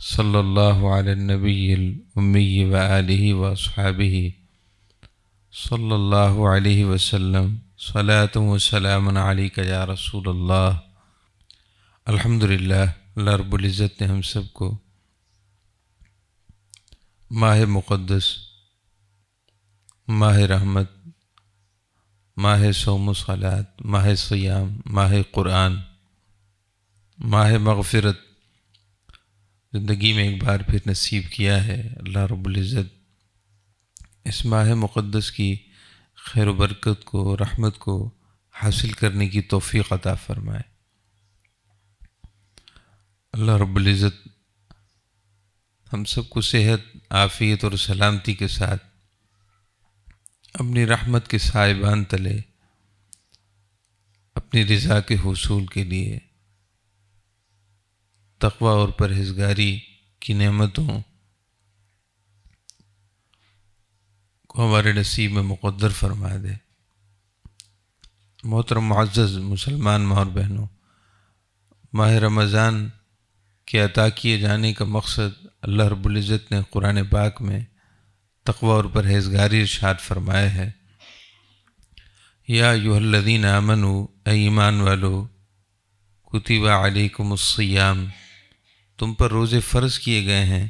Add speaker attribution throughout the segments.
Speaker 1: صلی اللہ علی النبی الامی و آلہ و اصحابہ صلی اللہ علیہ وسلم صلاۃ و سلام علیک یا رسول اللہ۔ الحمدللہ، اللہ رب العزت نے ہم سب کو ماہ مقدس، ماہ رحمت، ماہ صوم و صلات، ماہ صیام، ماہ قرآن، ماہ مغفرت زندگی میں ایک بار پھر نصیب کیا ہے۔ اللہ رب العزت اس ماہ مقدس کی خیر و برکت کو، رحمت کو حاصل کرنے کی توفیق عطا فرمائے۔ اللہ رب العزت ہم سب کو صحت، عافیت اور سلامتی کے ساتھ اپنی رحمت کے سائبان تلے اپنی رضا کے حصول کے لیے تقوی اور پرہیزگاری کی نعمتوں کو ہمارے نصیب میں مقدر فرما دے۔ محترم معزز مسلمان ماں اور بہنوں، ماہ رمضان کے عطا کیے جانے کا مقصد اللہ رب العزت نے قرآن پاک میں تقوی اور پرہیزگاری ارشاد فرمایا ہے۔ یا ایھا الذین آمنوا، اے ایمان والو، کتب علیکم الصیام، تم پر روزے فرض کیے گئے ہیں،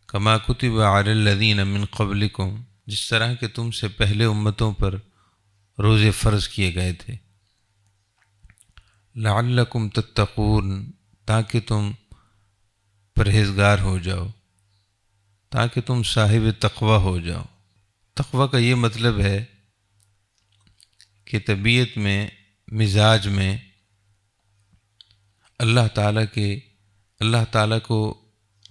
Speaker 1: کما کتب علی الذین من قبلکم، جس طرح کہ تم سے پہلے امتوں پر روزے فرض کیے گئے تھے، لعلکم تتقون، تاکہ تم پرہیزگار ہو جاؤ، تاکہ تم صاحب تقوی ہو جاؤ۔ تقوی کا یہ مطلب ہے کہ طبیعت میں، مزاج میں اللہ تعالیٰ کو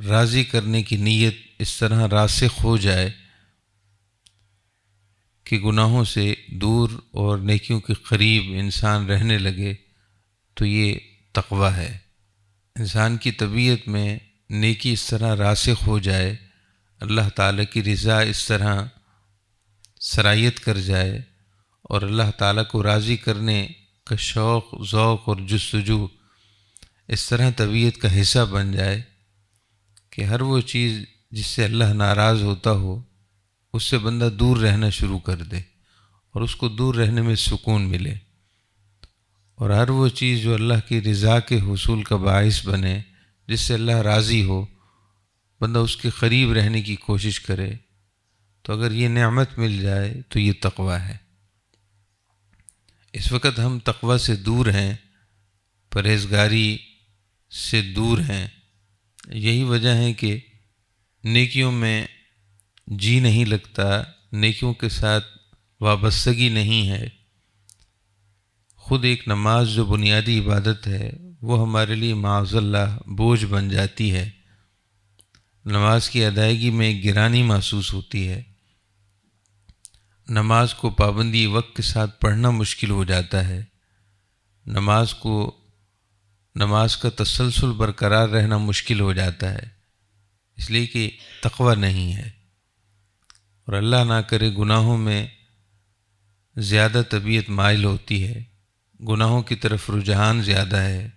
Speaker 1: راضی کرنے کی نیت اس طرح راسخ ہو جائے کہ گناہوں سے دور اور نیکیوں کے قریب انسان رہنے لگے، تو یہ تقوی ہے۔ انسان کی طبیعت میں نیکی اس طرح راسخ ہو جائے، اللہ تعالیٰ کی رضا اس طرح سرایت کر جائے اور اللہ تعالیٰ کو راضی کرنے کا شوق، ذوق اور جستجو اس طرح طبیعت کا حصہ بن جائے کہ ہر وہ چیز جس سے اللہ ناراض ہوتا ہو اس سے بندہ دور رہنا شروع کر دے اور اس کو دور رہنے میں سکون ملے، اور ہر وہ چیز جو اللہ کی رضا کے حصول کا باعث بنے، جس سے اللہ راضی ہو، بندہ اس کے قریب رہنے کی کوشش کرے۔ تو اگر یہ نعمت مل جائے تو یہ تقوی ہے۔ اس وقت ہم تقوی سے دور ہیں، پرہیزگاری سے دور ہیں۔ یہی وجہ ہے کہ نیکیوں میں جی نہیں لگتا، نیکیوں کے ساتھ وابستگی نہیں ہے۔ خود ایک نماز جو بنیادی عبادت ہے وہ ہمارے لیے معاذ اللہ بوجھ بن جاتی ہے۔ نماز کی ادائیگی میں ایک گرانی محسوس ہوتی ہے۔ نماز کو پابندی وقت کے ساتھ پڑھنا مشکل ہو جاتا ہے۔ نماز کا تسلسل برقرار رہنا مشکل ہو جاتا ہے، اس لیے کہ تقوی نہیں ہے، اور اللہ نہ کرے گناہوں میں زیادہ طبیعت مائل ہوتی ہے، گناہوں کی طرف رجحان زیادہ ہے۔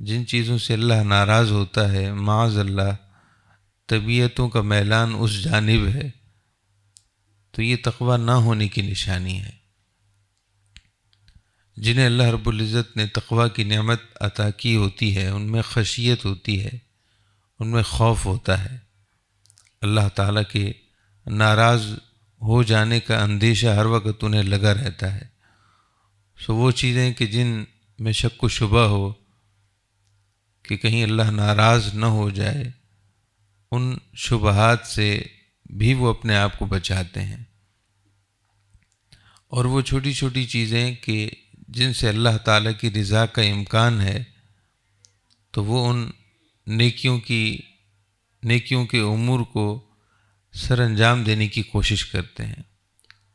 Speaker 1: جن چیزوں سے اللہ ناراض ہوتا ہے، معاذ اللہ طبیعتوں کا میلان اس جانب ہے، تو یہ تقوی نہ ہونے کی نشانی ہے۔ جنہیں اللہ رب العزت نے تقوی کی نعمت عطا کی ہوتی ہے، ان میں خشیت ہوتی ہے، ان میں خوف ہوتا ہے، اللہ تعالیٰ کے ناراض ہو جانے کا اندیشہ ہر وقت انہیں لگا رہتا ہے۔ سو وہ چیزیں کہ جن میں شک و شبہ ہو کہ کہیں اللہ ناراض نہ ہو جائے، ان شبہات سے بھی وہ اپنے آپ کو بچاتے ہیں۔ اور وہ چھوٹی چھوٹی چیزیں کہ جن سے اللہ تعالیٰ کی رضا کا امکان ہے، تو وہ ان نیکیوں کے امور کو سر انجام دینے کی کوشش کرتے ہیں۔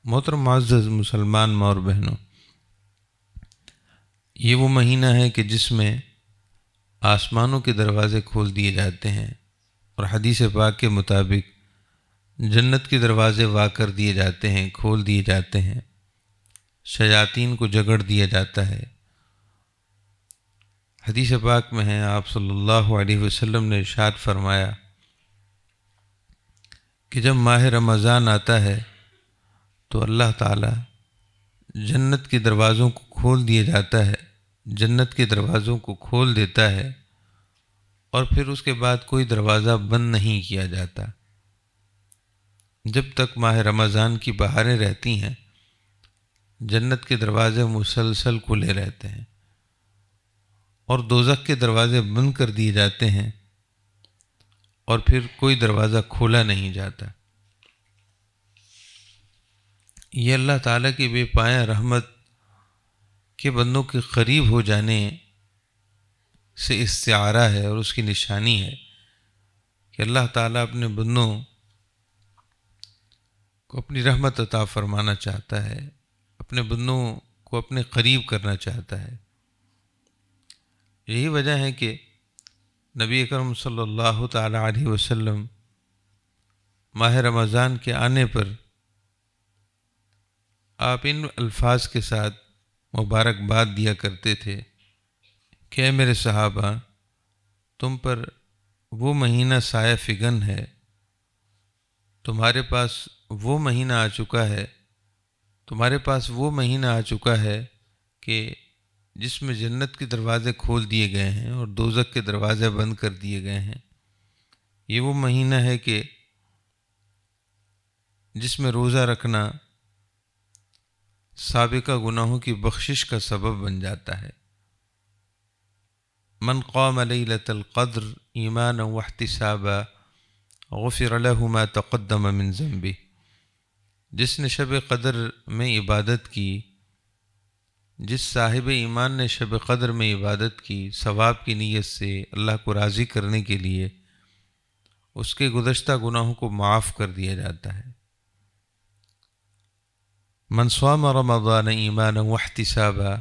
Speaker 1: محترم معزز مسلمان ماں اور بہنوں، یہ وہ مہینہ ہے کہ جس میں آسمانوں کے دروازے کھول دیے جاتے ہیں، اور حدیث پاک کے مطابق جنت کے دروازے وا کر دیے جاتے ہیں، کھول دیے جاتے ہیں، شیاطین کو جگڑ دیا جاتا ہے، حدیث پاک میں ہے، آپ صلی اللہ علیہ وسلم نے ارشاد فرمایا کہ جب ماہ رمضان آتا ہے تو اللہ تعالیٰ جنت کے دروازوں کو کھول دیا جاتا ہے، جنت کے دروازوں کو کھول دیتا ہے، اور پھر اس کے بعد کوئی دروازہ بند نہیں کیا جاتا جب تک ماہ رمضان کی بہاریں رہتی ہیں۔ جنت کے دروازے مسلسل کھلے رہتے ہیں اور دوزخ کے دروازے بند کر دیے جاتے ہیں، اور پھر کوئی دروازہ کھولا نہیں جاتا۔ یہ اللہ تعالیٰ کی بے پایہ رحمت کے بندوں کے قریب ہو جانے سے استعارہ ہے، اور اس کی نشانی ہے کہ اللہ تعالیٰ اپنے بندوں کو اپنی رحمت عطا فرمانا چاہتا ہے، اپنے بندوں کو اپنے قریب کرنا چاہتا ہے۔ یہی وجہ ہے کہ نبی اکرم صلی اللہ تعالی علیہ وسلم ماہ رمضان کے آنے پر آپ ان الفاظ کے ساتھ مبارکباد دیا کرتے تھے کہ اے میرے صحابہ، تم پر وہ مہینہ سایہ فگن ہے، تمہارے پاس وہ مہینہ آ چکا ہے، تمہارے پاس وہ مہینہ آ چکا ہے کہ جس میں جنت کے دروازے کھول دیے گئے ہیں اور دوزخ کے دروازے بند کر دیے گئے ہیں۔ یہ وہ مہینہ ہے کہ جس میں روزہ رکھنا سابقہ گناہوں کی بخشش کا سبب بن جاتا ہے۔ من قام لیلۃ القدر ایمانا واحتسابا غفر له ما تقدم من ذنبه، جس نے شب قدر میں عبادت کی، جس صاحب ایمان نے شب قدر میں عبادت کی ثواب کی نیت سے اللہ کو راضی کرنے کے لیے، اس کے گزشتہ گناہوں کو معاف کر دیا جاتا ہے۔ من صام رمضان ایمانا واحتسابا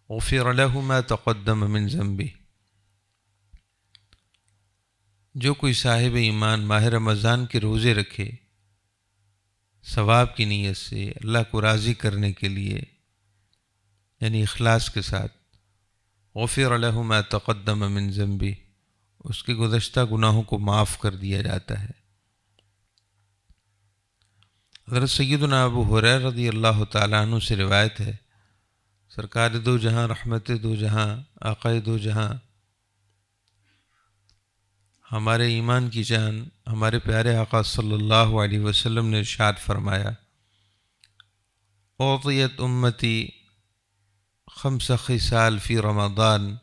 Speaker 1: غفر له ما تقدم من ذنبه، جو کوئی صاحب ایمان ماہ رمضان کے روزے رکھے ثواب کی نیت سے اللہ کو راضی کرنے کے لیے، یعنی اخلاص کے ساتھ، غفر له ما تقدم من ذنبه، اس کے گزشتہ گناہوں کو معاف کر دیا جاتا ہے۔ حضرت سیدنا ابو ہریرہ رضی اللہ تعالیٰ عنہ سے روایت ہے، سرکار دو جہاں، رحمت دو جہاں، آقا دو جہاں، ہمارے ایمان کی جان، ہمارے پیارے آقا صلی اللہ علیہ وسلم نے ارشاد فرمایا، اعطیت امتی خمس خصال فی رمضان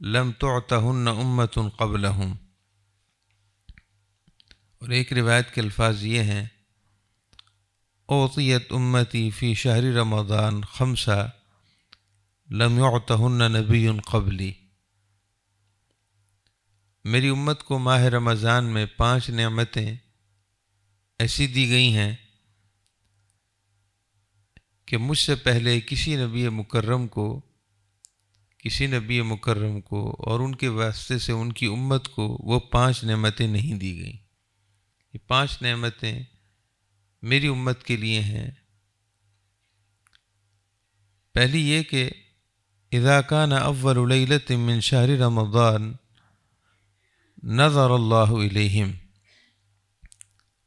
Speaker 1: لم تعطہن امت قبلہم، اور ایک روایت کے الفاظ یہ ہیں، اعطیت امتی فی شہر رمضان خمسہ لم یعطہن نبی قبلی، میری امت کو ماہ رمضان میں 5 نعمتیں ایسی دی گئی ہیں کہ مجھ سے پہلے کسی نبی مکرم کو اور ان کے واسطے سے ان کی امت کو وہ 5 نعمتیں نہیں دی گئیں۔ یہ 5 نعمتیں میری امت کے لیے ہیں۔ پہلی یہ کہ اذا کان اول لیلۃ من شہر رمضان نظر اللہ الیہم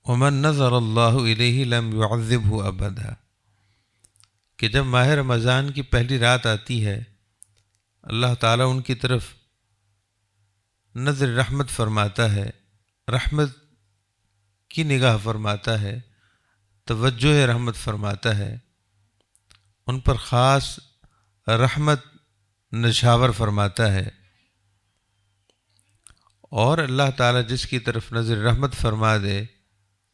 Speaker 1: ومن نظر اللہ الیہ لم یعذبہ ابدا، کہ جب ماہ رمضان کی پہلی رات آتی ہے، اللہ تعالیٰ ان کی طرف نظر رحمت فرماتا ہے، رحمت کی نگاہ فرماتا ہے، توجہ رحمت فرماتا ہے، ان پر خاص رحمت نچھاور فرماتا ہے، اور اللہ تعالیٰ جس کی طرف نظر رحمت فرما دے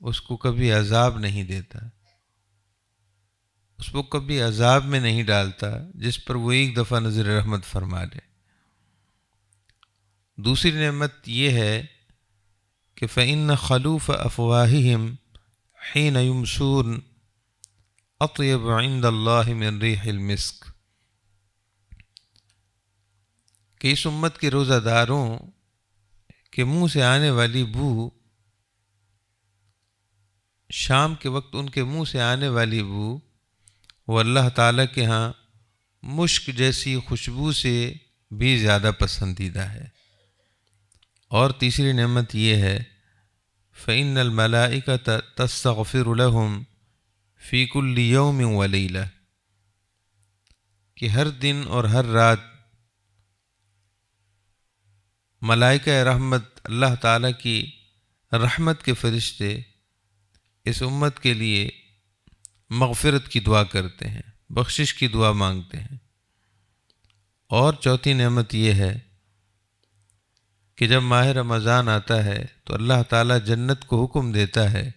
Speaker 1: اس کو کبھی عذاب نہیں دیتا، اس کو کبھی عذاب میں نہیں ڈالتا جس پر وہ ایک دفعہ نظر رحمت فرما لے۔ دوسری نعمت یہ ہے کہ فَإِنَّ خَلُوفَ أَفْوَاهِهِمْ حِينَ يُمْسُونَ أَطْيَبُ عِنْدَ اللَّهِ مِنْ رِيحِ الْمِسْكِ، کہ اس امت کے روزہ داروں کے منہ سے آنے والی بو، شام کے وقت ان کے منہ سے آنے والی بو، وہ اللہ تعالیٰ کے ہاں مشک جیسی خوشبو سے بھی زیادہ پسندیدہ ہے۔ اور تیسری نعمت یہ ہے فَإِنَّ الْمَلَائِكَةَ تَسْتَغْفِرُ لَهُمْ فِي كُلِّ يَوْمٍ وَلَيْلَةٍ، کہ ہر دن اور ہر رات ملائکہ رحمت، اللہ تعالیٰ کی رحمت کے فرشتے اس امت کے لیے مغفرت کی دعا کرتے ہیں، بخشش کی دعا مانگتے ہیں۔ اور چوتھی نعمت یہ ہے کہ جب ماہ رمضان آتا ہے تو اللہ تعالیٰ جنت کو حکم دیتا ہے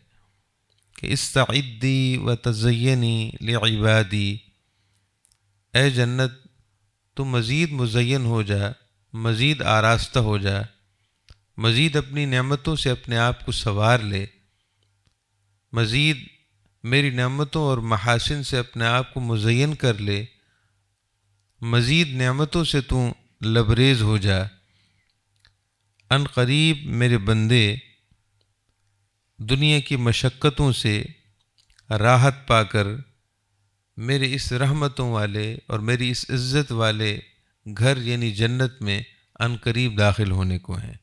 Speaker 1: کہ استعدی و تزینی لعبادی، اے جنت تو مزید مزین ہو جا، مزید آراستہ ہو جا، مزید اپنی نعمتوں سے اپنے آپ کو سنوار لے، مزید میری نعمتوں اور محاسن سے اپنے آپ کو مزین کر لے، مزید نعمتوں سے تو لبریز ہو جا۔ ان قریب میرے بندے دنیا کی مشقتوں سے راحت پا کر میرے اس رحمتوں والے اور میری اس عزت والے گھر یعنی جنت میں ان قریب داخل ہونے کو ہیں۔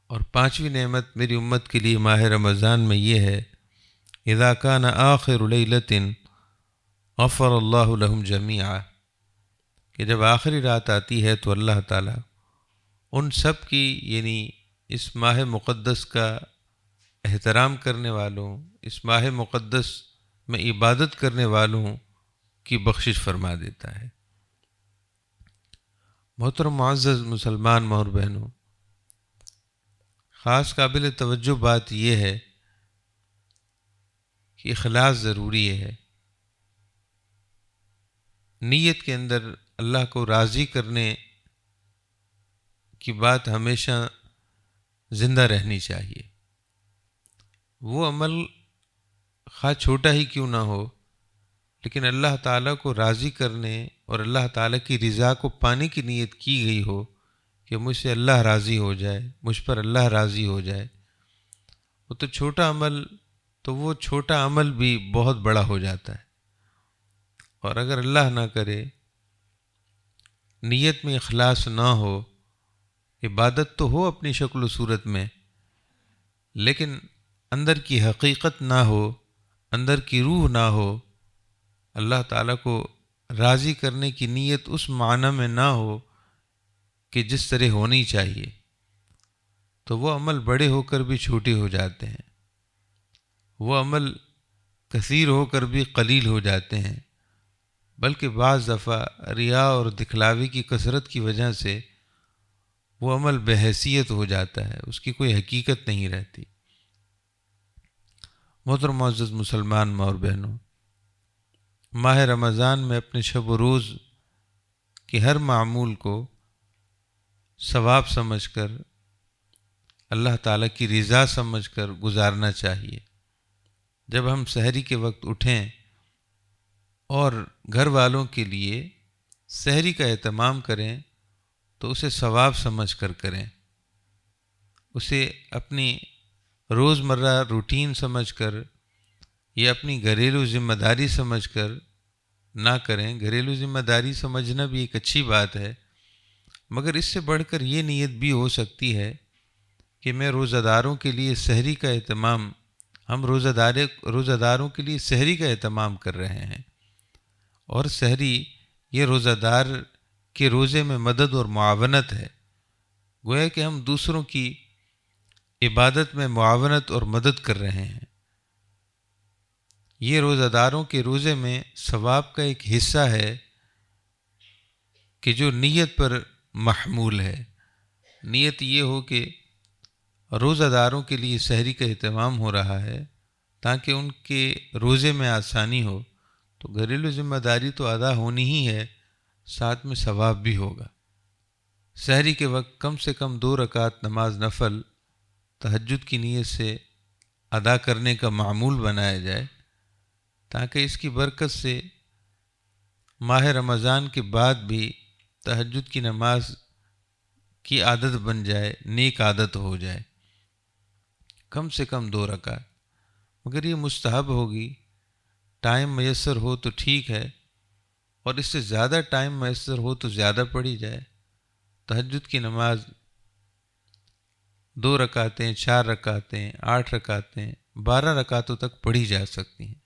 Speaker 1: اور پانچویں نعمت میری امت کے لیے ماہ رمضان میں یہ ہے اذا کان آخر لیلۃ غفر اللہ لہم جمیعا، کہ جب آخری رات آتی ہے تو اللہ تعالیٰ ان سب کی یعنی اس ماہ مقدس کا احترام کرنے والوں، اس ماہ مقدس میں عبادت کرنے والوں کی بخشش فرما دیتا ہے۔ محترم معزز مسلمان ماں اور بہنوں، خاص قابل توجہ بات یہ ہے کہ اخلاص ضروری ہے۔ نیت کے اندر اللہ کو راضی کرنے کی بات ہمیشہ زندہ رہنی چاہیے۔ وہ عمل خواہ چھوٹا ہی کیوں نہ ہو، لیکن اللہ تعالیٰ کو راضی کرنے اور اللہ تعالیٰ کی رضا کو پانے کی نیت کی گئی ہو کہ مجھ سے اللہ راضی ہو جائے، مجھ پر اللہ راضی ہو جائے، وہ تو چھوٹا عمل، تو وہ چھوٹا عمل بھی بہت بڑا ہو جاتا ہے۔ اور اگر اللہ نہ کرے نیت میں اخلاص نہ ہو، عبادت تو ہو اپنی شکل و صورت میں، لیکن اندر کی حقیقت نہ ہو، اندر کی روح نہ ہو، اللہ تعالیٰ کو راضی کرنے کی نیت اس معنی میں نہ ہو کہ جس طرح ہونی چاہیے، تو وہ عمل بڑے ہو کر بھی چھوٹے ہو جاتے ہیں، وہ عمل کثیر ہو کر بھی قلیل ہو جاتے ہیں، بلکہ بعض دفعہ ریا اور دکھلاوی کی کثرت کی وجہ سے وہ عمل بے حیثیت ہو جاتا ہے، اس کی کوئی حقیقت نہیں رہتی۔ محترم معزز مسلمان ماں اور بہنوں، ماہ رمضان میں اپنے شب و روز کے ہر معمول کو ثواب سمجھ کر، اللہ تعالیٰ کی رضا سمجھ کر گزارنا چاہیے۔ جب ہم سحری کے وقت اٹھیں اور گھر والوں کے لیے سحری کا اہتمام کریں تو اسے ثواب سمجھ کر کریں، اسے اپنی روزمرہ روٹین سمجھ کر یا اپنی گھریلو ذمہ داری سمجھ کر نہ کریں۔ گھریلو ذمہ داری سمجھنا بھی ایک اچھی بات ہے، مگر اس سے بڑھ کر یہ نیت بھی ہو سکتی ہے کہ میں روزہ داروں کے لیے سحری کا اہتمام، ہم روزہ داروں کے لیے سحری کا اہتمام کر رہے ہیں، اور سحری یہ روزہ دار کے روزے میں مدد اور معاونت ہے، گویا کہ ہم دوسروں کی عبادت میں معاونت اور مدد کر رہے ہیں۔ یہ روزہ داروں کے روزے میں ثواب کا ایک حصہ ہے کہ جو نیت پر محمول ہے۔ نیت یہ ہو کہ روزہ داروں کے لیے سحری کا اہتمام ہو رہا ہے تاکہ ان کے روزے میں آسانی ہو، تو گھریلو ذمہ داری تو ادا ہونی ہی ہے، ساتھ میں ثواب بھی ہوگا۔ سحری کے وقت کم سے کم 2 رکعت نماز نفل تہجد کی نیت سے ادا کرنے کا معمول بنایا جائے، تاکہ اس کی برکت سے ماہ رمضان کے بعد بھی تہجد کی نماز کی عادت بن جائے، نیک عادت ہو جائے۔ کم سے کم 2 رکعت، مگر یہ مستحب ہوگی، ٹائم میسر ہو تو ٹھیک ہے، اور اس سے زیادہ ٹائم میسر ہو تو زیادہ پڑھی جائے۔ تہجد کی نماز 2 رکعتیں، 4 رکعتیں، 8 رکعتیں، 12 رکعتوں تک پڑھی جا سکتی ہیں،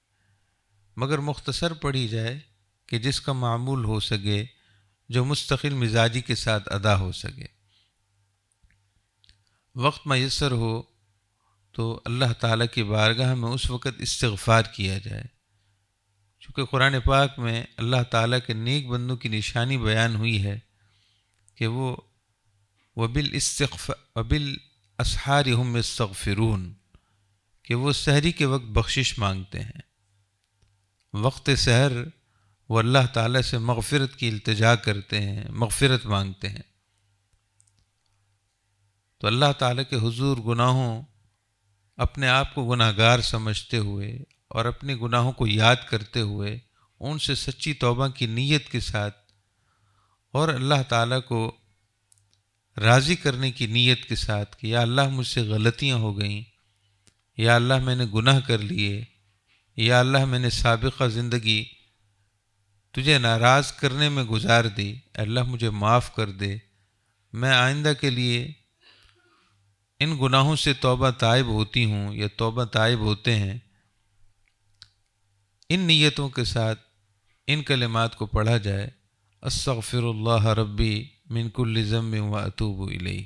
Speaker 1: مگر مختصر پڑھی جائے کہ جس کا معمول ہو سکے، جو مستقل مزاجی کے ساتھ ادا ہو سکے۔ وقت میسر ہو تو اللہ تعالیٰ کی بارگاہ میں اس وقت استغفار کیا جائے، چونکہ قرآن پاک میں اللہ تعالیٰ کے نیک بندوں کی نشانی بیان ہوئی ہے کہ وہ وبالاسحار هم یستغفرون، کہ وہ سحری کے وقت بخشش مانگتے ہیں۔ وقت سحر وہ اللہ تعالیٰ سے مغفرت کی التجا کرتے ہیں، مغفرت مانگتے ہیں۔ تو اللہ تعالیٰ کے حضور گناہوں، اپنے آپ کو گناہ گار سمجھتے ہوئے اور اپنے گناہوں کو یاد کرتے ہوئے ان سے سچی توبہ کی نیت کے ساتھ اور اللہ تعالیٰ کو راضی کرنے کی نیت کے ساتھ کہ یا اللہ مجھ سے غلطیاں ہو گئیں، یا اللہ میں نے گناہ کر لیے، یا اللہ میں نے سابقہ زندگی تجھے ناراض کرنے میں گزار دی، اللہ مجھے معاف کر دے، میں آئندہ کے لیے ان گناہوں سے توبہ تائب ہوتی ہوں یا توبہ تائب ہوتے ہیں۔ ان نیتوں کے ساتھ ان کلمات کو پڑھا جائے، استغفر اللہ ربی من کل ذنب و اتوب الیہ۔